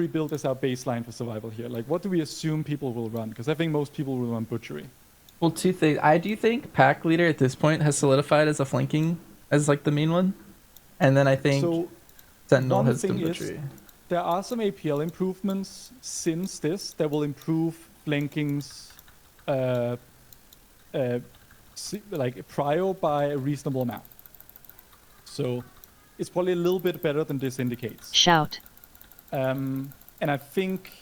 build as our baseline for survival here? Like, what do we assume people will run? Because I think most people will run butchery. Well, two things. I do think pack leader at this point has solidified as a flanking, as like the main one, and then I think So sentinel one has thing done is butchery. there are some APL improvements since this that will improve flanking's uh, uh, like prio by a reasonable amount. So it's probably a little bit better than this indicates. Shout. And I think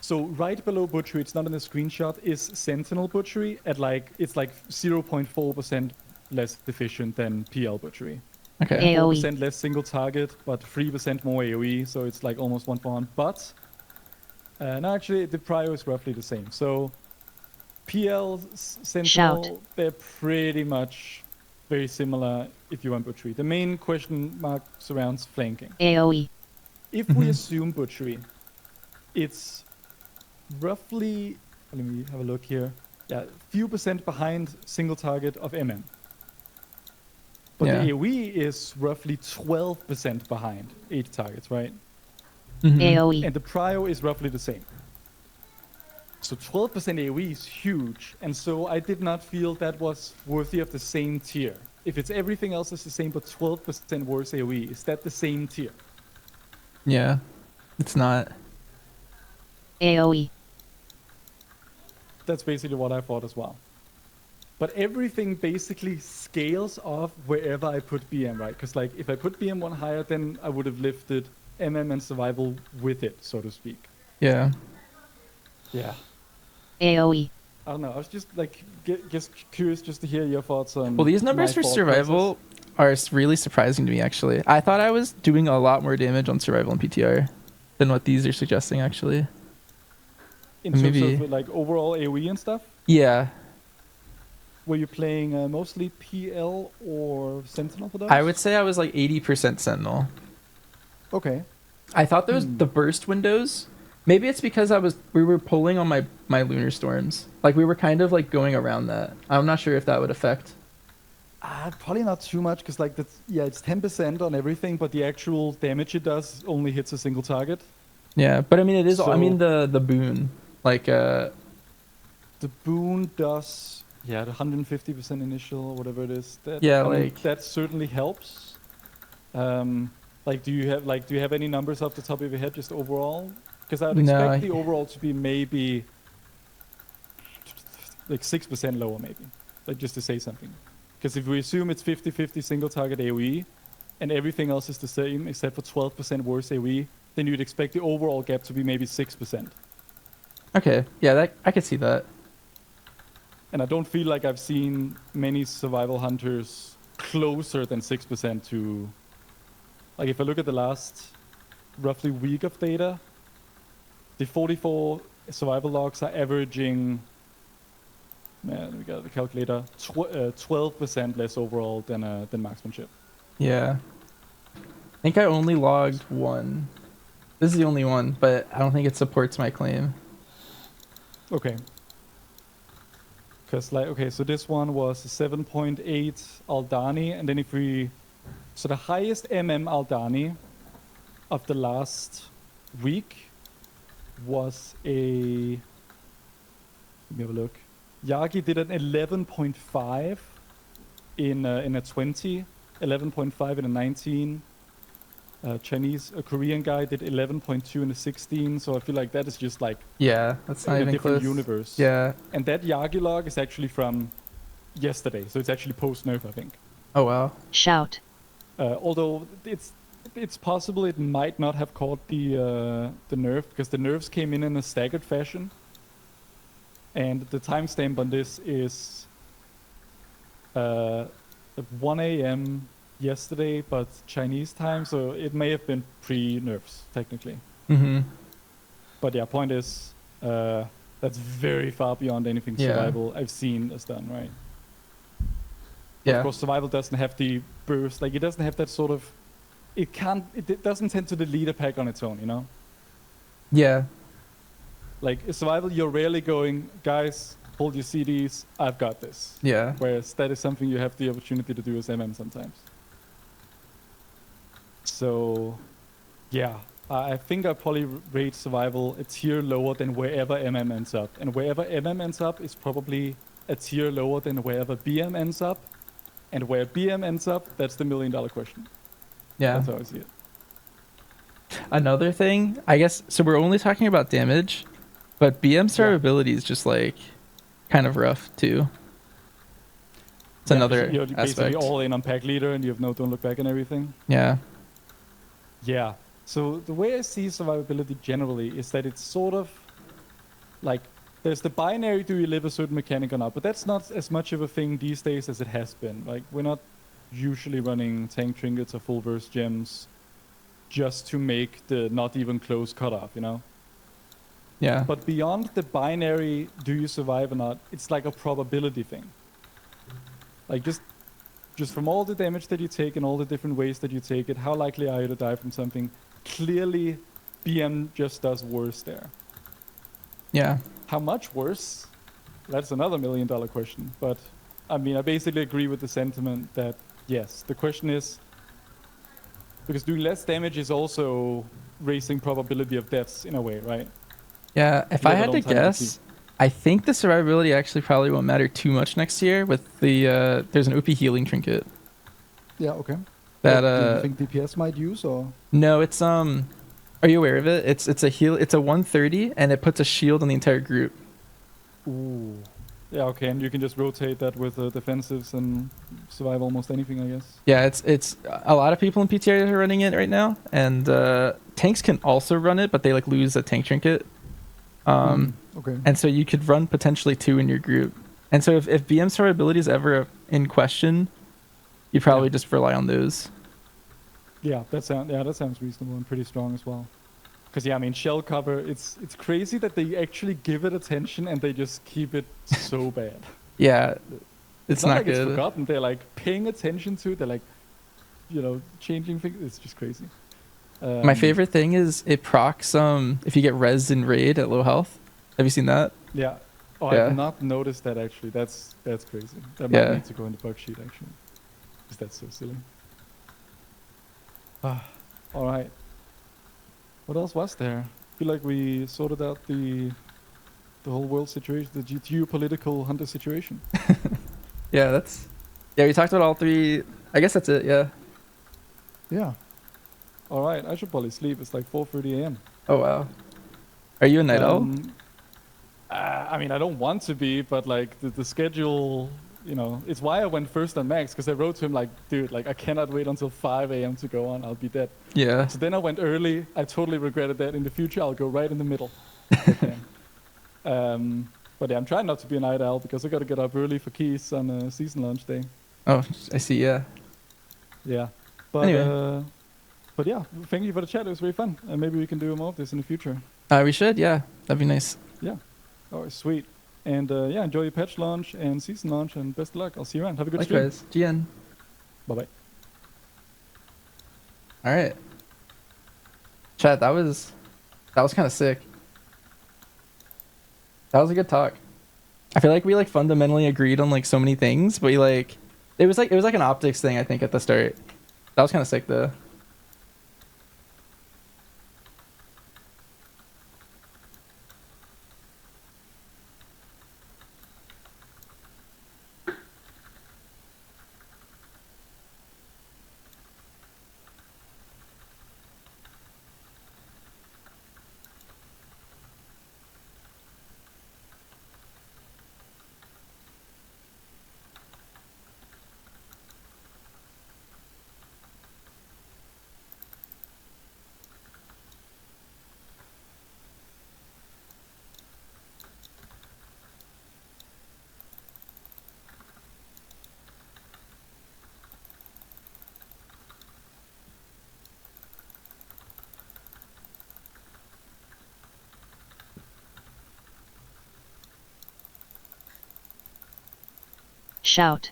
so. Right below butchery, it's not in the screenshot, is sentinel butchery at like it's like 0.4% less efficient than PL butchery. Okay. AOE. 4% less single target, but 3% more AoE, so it's like almost 1-for-1. But no, actually, the prio is roughly the same. So PL, Sentinel, Shout. they're pretty much very similar if you want butchery. The main question mark surrounds flanking. AOE. If we assume butchery, it's roughly, let me have a look here. Yeah, few percent behind single target of MM. But Yeah. the AoE is roughly 12% behind 8 targets, right? AOE. And the prio is roughly the same. So 12% AoE is huge, and so I did not feel that was worthy of the same tier. If it's everything else is the same, but 12% worse AoE, is that the same tier? Yeah. It's not. AOE. That's basically what I thought as well. But everything basically scales off wherever I put BM, right? Because like if I put BM one higher, then I would have lifted MM and survival with it, so to speak. Yeah. Yeah. AOE. I don't know. I was just like just curious just to hear your thoughts on. Well, these numbers my for thought survival process. are really surprising to me, actually. I thought I was doing a lot more damage on survival and PTR than what these are suggesting, actually. In terms maybe- of like overall AoE and stuff. Yeah. Were you playing mostly PL or Sentinel for those? I would say I was like 80% sentinel. Okay. I thought those the burst windows. Maybe it's because we were pulling on my lunar storms. Like we were kind of like going around that. I'm not sure if that would affect. Probably not too much because like that's it's 10% on everything, but the actual damage it does only hits a single target. Yeah, but I mean it is. I So- mean the boon, like The boon does the 150% initial or whatever it is. That, Yeah, I mean, like- that certainly helps. Like do you have any numbers off the top of your head just overall? Because I would No, expect the overall to be maybe like 6% lower, maybe. Like just to say something. Because if we assume it's 50-50 single target AoE and everything else is the same except for 12% worse AoE, then you'd expect the overall gap to be maybe 6%. okay, yeah, that I could see that. And I don't feel like I've seen many survival hunters closer than 6% to... Like if I look at the last roughly week of data, the 44 survival logs are averaging... Man, we got the calculator. 12% less overall than marksmanship. Yeah, I think I only logged one. This is the only one, but I don't think it supports my claim. Okay. Because like, okay, so this one was 7.8 Aldani, and then if we... So the highest MM Aldani of the last week was a... Let me have a look. Yagi did an 11.5 in a 20, 11.5 in a 19. A Korean guy did 11.2 in a 16, so I feel like that is just like Yeah, that's not in a even different close. universe. Yeah. And that Yagi log is actually from yesterday, so it's actually post-nerf, I think. Oh wow. Shout. Although it's possible it might not have caught the nerf, because the nerfs came in a staggered fashion. And the timestamp on this is at 1 a.m. yesterday, but Chinese time, so it may have been pre-nerfs, technically. Mm-hmm. But yeah, point is, that's very far beyond anything Yeah. survival I've seen is done, right? Yeah. Of course, survival doesn't have the burst, like it doesn't have that sort of, it doesn't tend to delete a pack on its own, you know? Yeah. Like survival, you're rarely going, guys, hold your CDs, I've got this. Yeah. Whereas that is something you have the opportunity to do as MM sometimes. So, yeah, I think I probably rate survival a tier lower than wherever MM ends up. And wherever MM ends up is probably a tier lower than wherever BM ends up. And where BM ends up, that's the $1,000,000 question. Yeah. That's how I see it. Another thing, I guess, so we're only talking about damage, but BM survivability is just like kind of rough too. It's another You're basically aspect. all in on pack leader and you have no don't look back and everything. Yeah. Yeah. So the way I see survivability generally is that it's sort of like there's the binary, do you live a certain mechanic or not? But that's not as much of a thing these days as it has been. Like we're not usually running tank trinkets or full burst gems just to make the not even close cutoff, you know? Yeah. But beyond the binary, do you survive or not, it's like a probability thing. Like just from all the damage that you take and all the different ways that you take it, how likely are you to die from something? Clearly, BM just does worse there. Yeah. How much worse? That's another $1,000,000 question. But I mean, I basically agree with the sentiment that yes, the question is because doing less damage is also raising probability of deaths in a way, right? Yeah. If I had to guess, I think the survivability actually probably won't matter too much next year with the there's an OP healing trinket. Yeah, okay. That do you think DPS might use or? No, it's are you aware of it? It's a heal. It's a 130 and it puts a shield on the entire group. Ooh. Yeah, okay, and you can just rotate that with defensives and survive almost anything, I guess. Yeah, it's a lot of people in PTR are running it right now, and tanks can also run it, but they like lose a tank trinket. Okay. And so you could run potentially 2 in your group. And so if BM survivability is ever in question, you probably just rely on those. Yeah, that sounds reasonable and pretty strong as well. Because yeah, I mean shell cover, it's crazy that they actually give it attention and they just keep it so bad. Yeah, it's not like good. It's forgotten. They're like paying attention to it. They're like, you know, changing things. It's just crazy. My favorite thing is it procs if you get rezzed in raid at low health. Have you seen that? Yeah. Oh, Yeah. I've not noticed that actually. That's crazy. That might need to go in the bug sheet actually. Because that's so silly. All right. What else was there? I feel like we sorted out the whole world situation, the geopolitical hunter situation. Yeah, we talked about all 3. I guess that's it. Yeah. Yeah. All right, I should probably sleep. It's like 4:30 a.m. Oh wow. Are you a night owl? I mean, I don't want to be, but like the schedule, you know, it's why I went first on Max, because I wrote to him like, dude, like I cannot wait until 5 a.m. to go on. I'll be dead. Yeah. So then I went early. I totally regretted that. In the future, I'll go right in the middle. If I can. But yeah, I'm trying not to be a night owl because I got to get up early for keys on season launch day. Oh, I see. Yeah. Yeah. But Anyway. But yeah, thank you for the chat. It was very fun. And maybe we can do more of this in the future. We should. Yeah, that'd be nice. Yeah. Oh, sweet. And yeah, enjoy your patch launch and season launch, and best of luck. I'll see you around. Have a good stream. Likewise. GN. Bye-bye. All right. Chat, that was kind of sick. That was a good talk. I feel like we like fundamentally agreed on like so many things, but it was like an optics thing I think at the start. That was kind of sick though. Shout.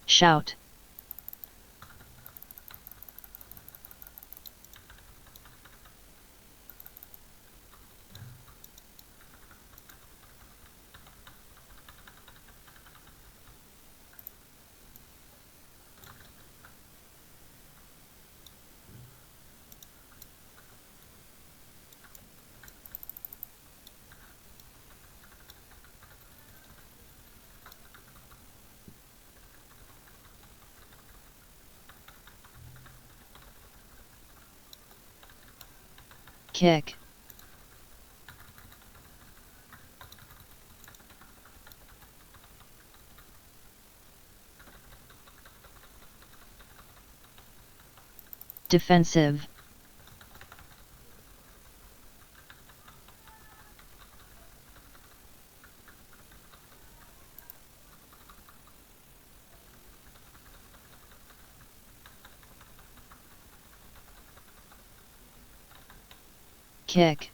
Shout. Kick. Defensive. Kick.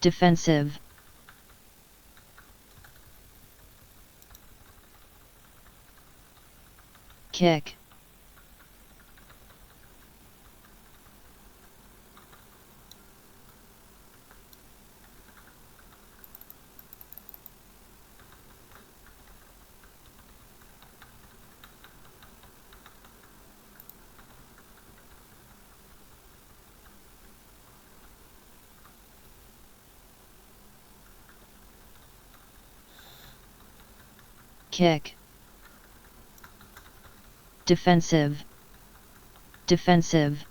Defensive. Kick. Kick. Defensive. Defensive.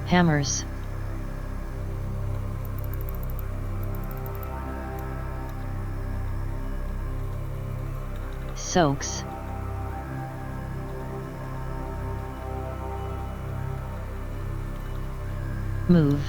hammers, soaks, move,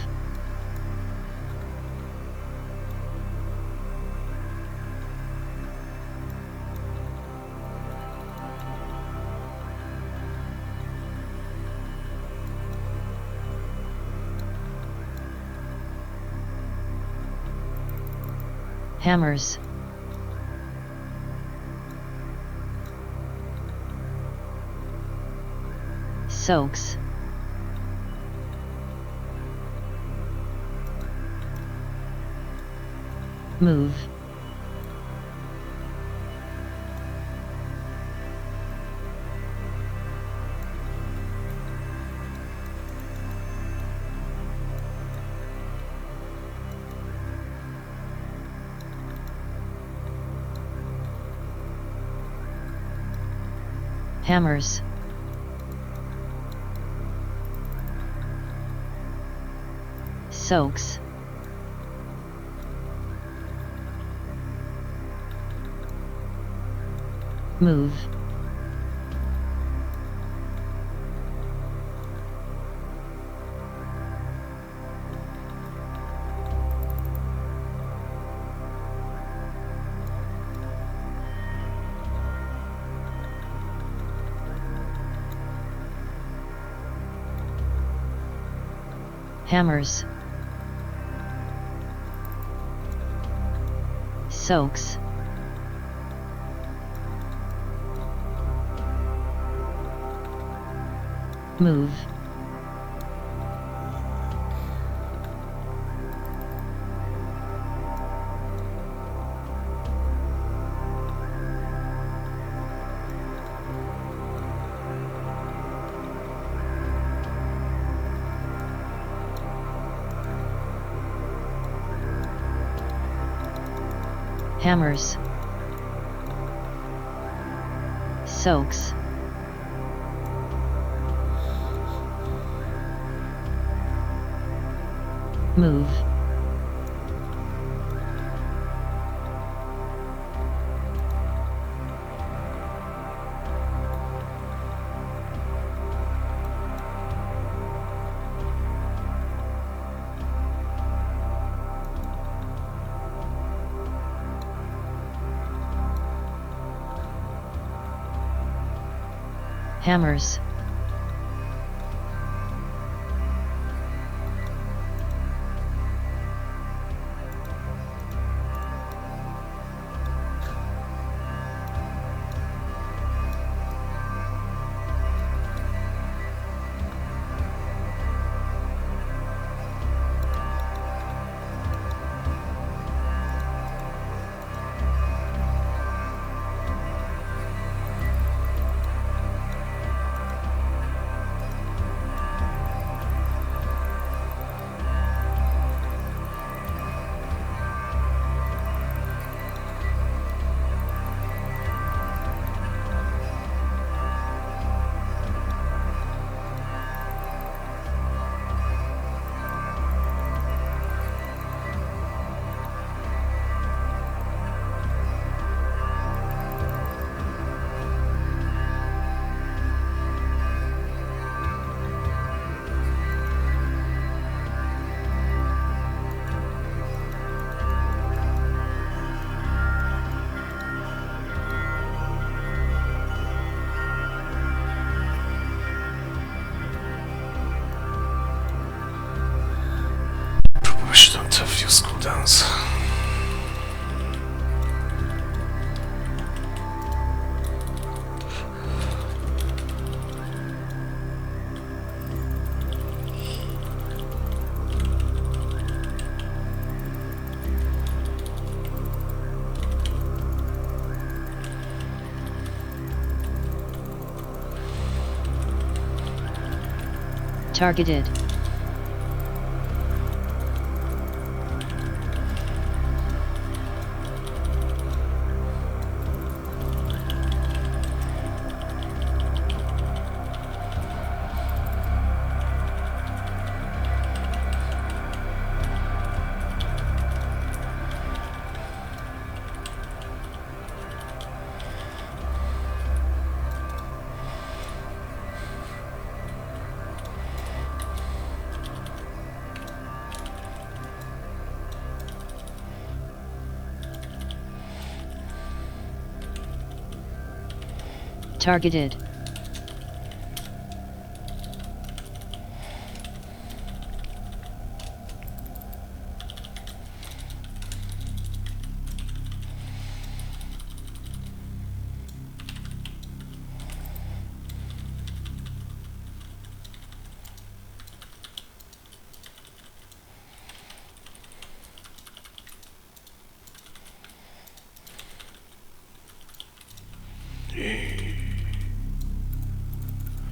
hammers, soaks, move, hammers, soaks, move, hammers, soaks, move, hammers, soaks, move, hammers, We shouldn't have used cooldowns. targeted, Targeted.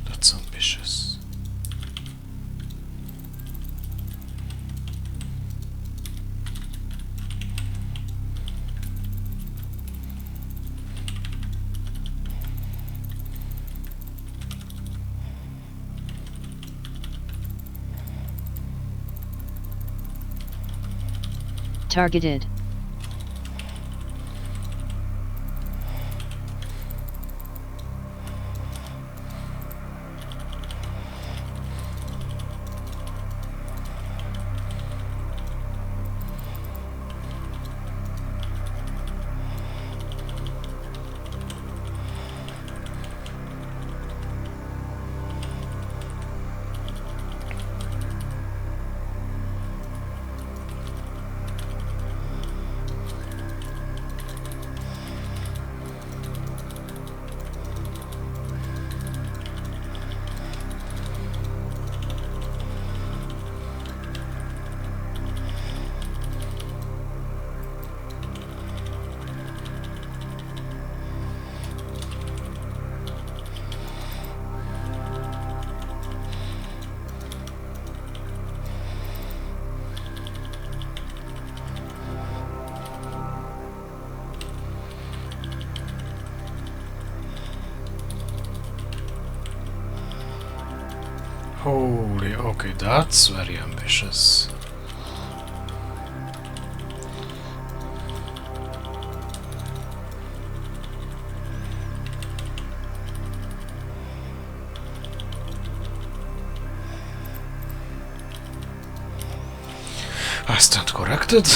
That's ambitious. Targeted. Holy, okay, that's very ambitious. I stand corrected.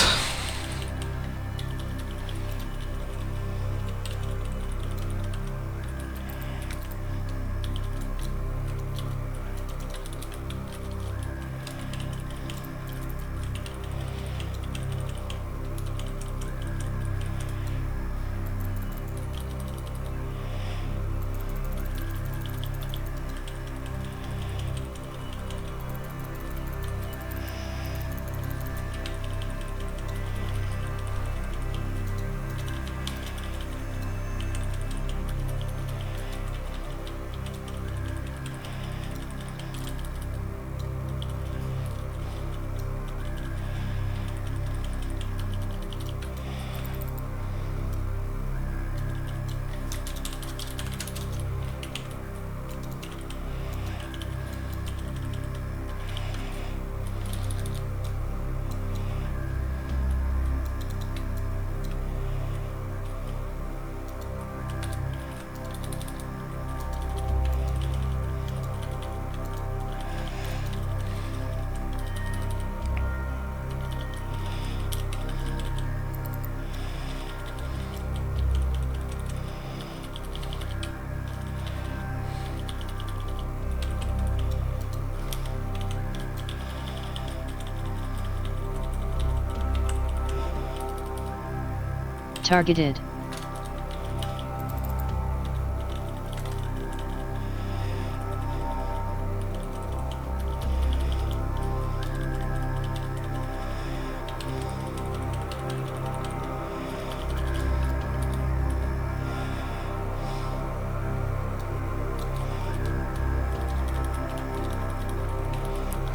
Targeted.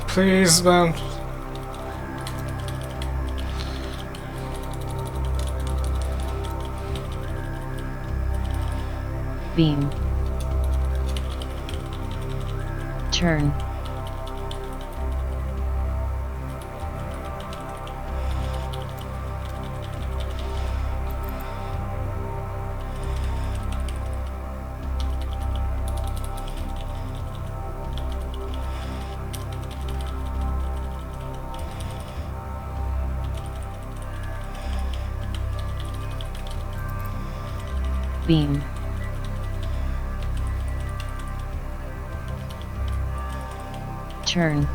Please, man. Beam. Turn. Beam. Turn.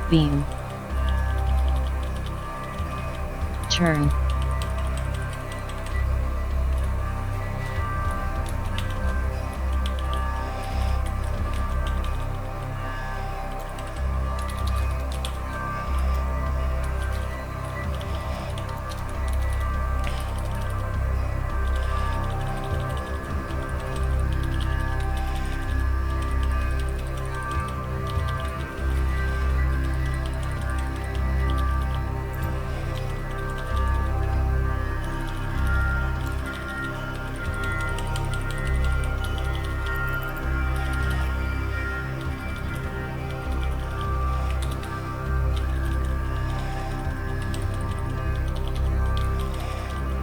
Beam. Turn.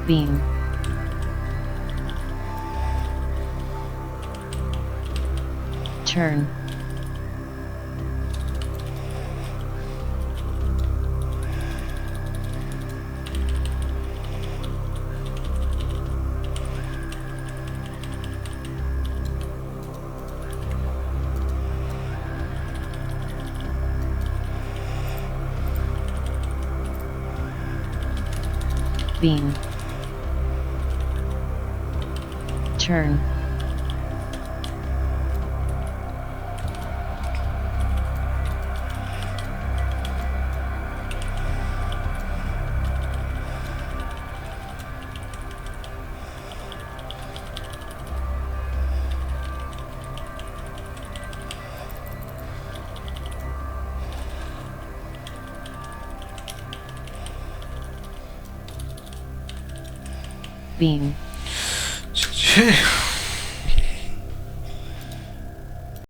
Beam. Turn. Beam. Turn. Beam. GG.